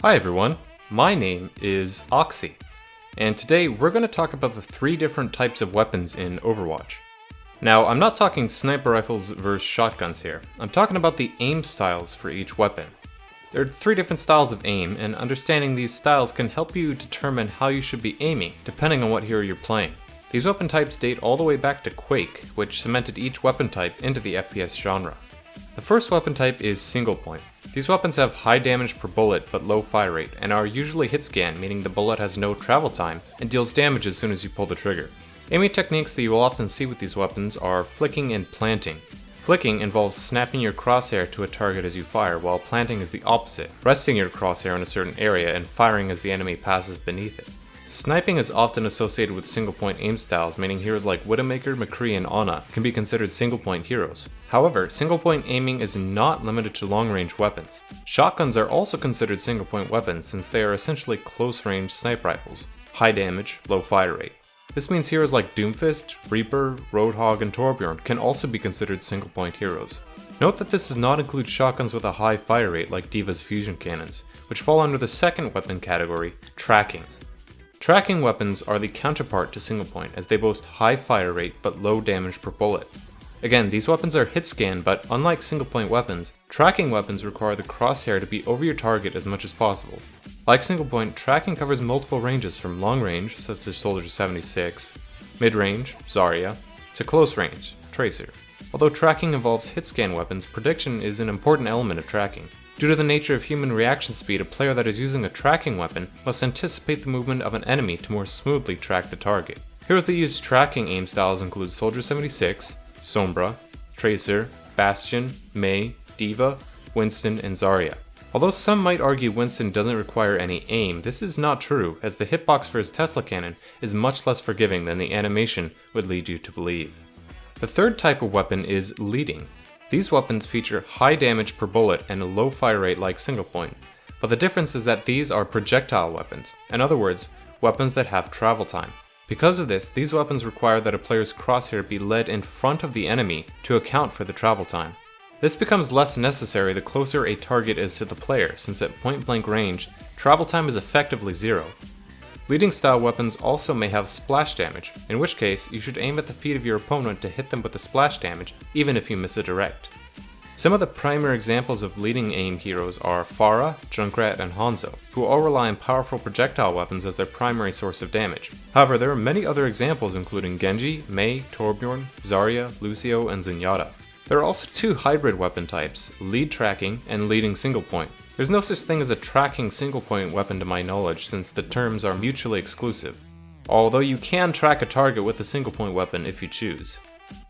Hi everyone, my name is Oxy, and today we're going to talk about the 3 different types of weapons in Overwatch. Now, I'm not talking sniper rifles versus shotguns here, I'm talking about the aim styles for each weapon. There are 3 different styles of aim, and understanding these styles can help you determine how you should be aiming, depending on what hero you're playing. These weapon types date all the way back to Quake, which cemented each weapon type into the FPS genre. The first weapon type is single point. These weapons have high damage per bullet but low fire rate, and are usually hit scan, meaning the bullet has no travel time and deals damage as soon as you pull the trigger. Aiming techniques that you will often see with these weapons are flicking and planting. Flicking involves snapping your crosshair to a target as you fire, while planting is the opposite, resting your crosshair in a certain area and firing as the enemy passes beneath it. Sniping is often associated with single-point aim styles, meaning heroes like Widowmaker, McCree, and Ana can be considered single-point heroes. However, single-point aiming is not limited to long-range weapons. Shotguns are also considered single-point weapons since they are essentially close-range sniper rifles, high damage, low fire rate. This means heroes like Doomfist, Reaper, Roadhog, and Torbjorn can also be considered single-point heroes. Note that this does not include shotguns with a high fire rate like D.Va's fusion cannons, which fall under the second weapon category, tracking. Tracking weapons are the counterpart to single point, as they boast high fire rate but low damage per bullet. Again, these weapons are hit scan, but unlike single point weapons, tracking weapons require the crosshair to be over your target as much as possible. Like single point, tracking covers multiple ranges from long range, such as Soldier 76, mid range, Zarya, to close range, Tracer. Although tracking involves hit scan weapons, prediction is an important element of tracking. Due to the nature of human reaction speed, a player that is using a tracking weapon must anticipate the movement of an enemy to more smoothly track the target. Heroes that use tracking aim styles include Soldier 76, Sombra, Tracer, Bastion, Mei, D.Va, Winston, and Zarya. Although some might argue Winston doesn't require any aim, this is not true, as the hitbox for his Tesla cannon is much less forgiving than the animation would lead you to believe. The third type of weapon is leading. These weapons feature high damage per bullet and a low fire rate like single point, but the difference is that these are projectile weapons, in other words, weapons that have travel time. Because of this, these weapons require that a player's crosshair be led in front of the enemy to account for the travel time. This becomes less necessary the closer a target is to the player, since at point blank range, travel time is effectively 0. Leading style weapons also may have splash damage, in which case you should aim at the feet of your opponent to hit them with the splash damage, even if you miss a direct. Some of the primary examples of leading aim heroes are Pharah, Junkrat, and Hanzo, who all rely on powerful projectile weapons as their primary source of damage. However, there are many other examples including Genji, Mei, Torbjorn, Zarya, Lucio, and Zenyatta. There are also 2 hybrid weapon types, lead tracking and leading single point. There's no such thing as a tracking single point weapon to my knowledge, since the terms are mutually exclusive, although you can track a target with a single point weapon if you choose.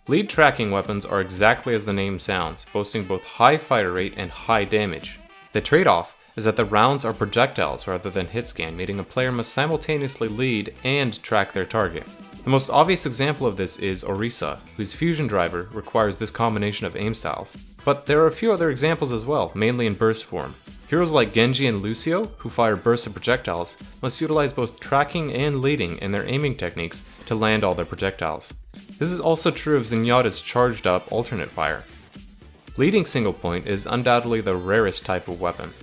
Lead tracking weapons are exactly as the name sounds, boasting both high fire rate and high damage. The trade-off is that the rounds are projectiles rather than hit scan, meaning a player must simultaneously lead and track their target. The most obvious example of this is Orisa, whose fusion driver requires this combination of aim styles. But there are a few other examples as well, mainly in burst form. Heroes like Genji and Lucio, who fire bursts of projectiles, must utilize both tracking and leading in their aiming techniques to land all their projectiles. This is also true of Zenyatta's charged up alternate fire. Leading single point is undoubtedly the rarest type of weapon.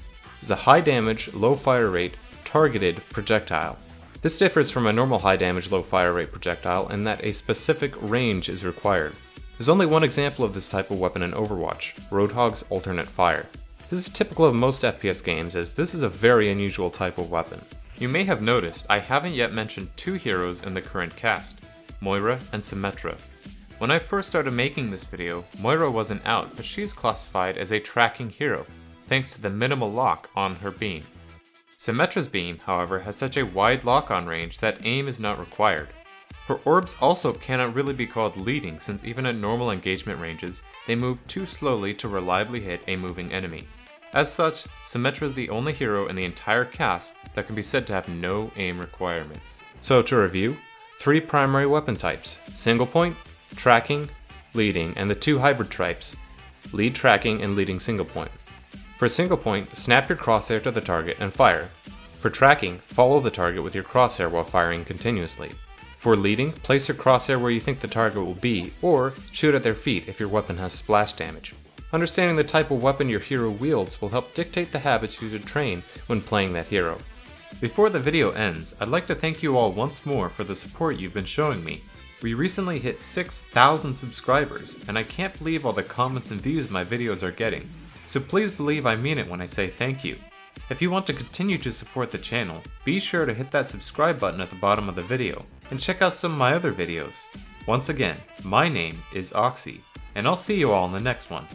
It's a high damage, low fire rate, targeted projectile. This differs from a normal high damage, low fire rate projectile in that a specific range is required. There's only one example of this type of weapon in Overwatch, Roadhog's alternate fire. This is typical of most FPS games, as this is a very unusual type of weapon. You may have noticed I haven't yet mentioned 2 heroes in the current cast, Moira and Symmetra. When I first started making this video, Moira wasn't out, but she's classified as a tracking hero, thanks to the minimal lock on her beam. Symmetra's beam, however, has such a wide lock-on range that aim is not required. Her orbs also cannot really be called leading, since even at normal engagement ranges, they move too slowly to reliably hit a moving enemy. As such, Symmetra is the only hero in the entire cast that can be said to have no aim requirements. So to review, 3 primary weapon types, single point, tracking, leading, and the 2 hybrid types, lead tracking and leading single point. For single point, snap your crosshair to the target and fire. For tracking, follow the target with your crosshair while firing continuously. For leading, place your crosshair where you think the target will be, or shoot at their feet if your weapon has splash damage. Understanding the type of weapon your hero wields will help dictate the habits you should train when playing that hero. Before the video ends, I'd like to thank you all once more for the support you've been showing me. We recently hit 6,000 subscribers, and I can't believe all the comments and views my videos are getting, so please believe I mean it when I say thank you. If you want to continue to support the channel, be sure to hit that subscribe button at the bottom of the video, and check out some of my other videos. Once again, my name is Oxy, and I'll see you all in the next one.